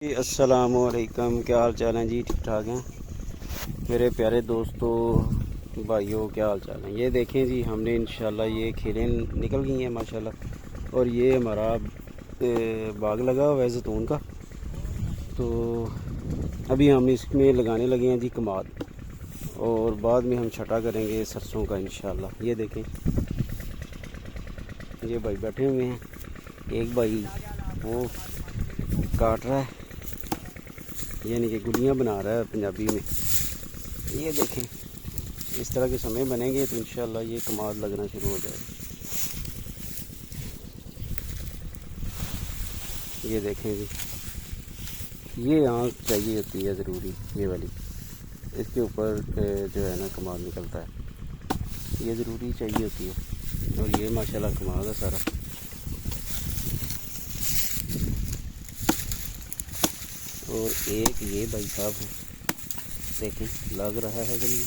जी अस्सलामुअलैकुम, क्या हाल चाल हैं जी? ठीक ठाक हैं मेरे प्यारे दोस्तों भाइयों, क्या हाल चाल है? ये देखें जी, हमने इंशाल्लाह ये खीरें निकल गई हैं माशाल्लाह। और ये हमारा बाग लगा हुआ है ज़ैतून का। तो अभी हम इसमें लगाने लगे हैं जी कमाद, और बाद में हम छटा करेंगे सरसों का इंशाल्लाह। ये देखें, ये भाई बैठे हुए हैं, एक भाई वो काट रहा है, यानी कि गुलियाँ बना रहा है पंजाबी में। ये देखें, इस तरह के समय बनेंगे तो इंशाल्लाह ये कमाद लगना शुरू हो जाएगा। ये देखें जी, ये आँख चाहिए होती है ज़रूरी, ये वाली, इसके ऊपर जो है ना कमाद निकलता है, ये ज़रूरी चाहिए होती है। और ये माशाल्लाह कमाद है सारा। और एक ये भाई साहब है, देखें लग रहा है कि नहीं।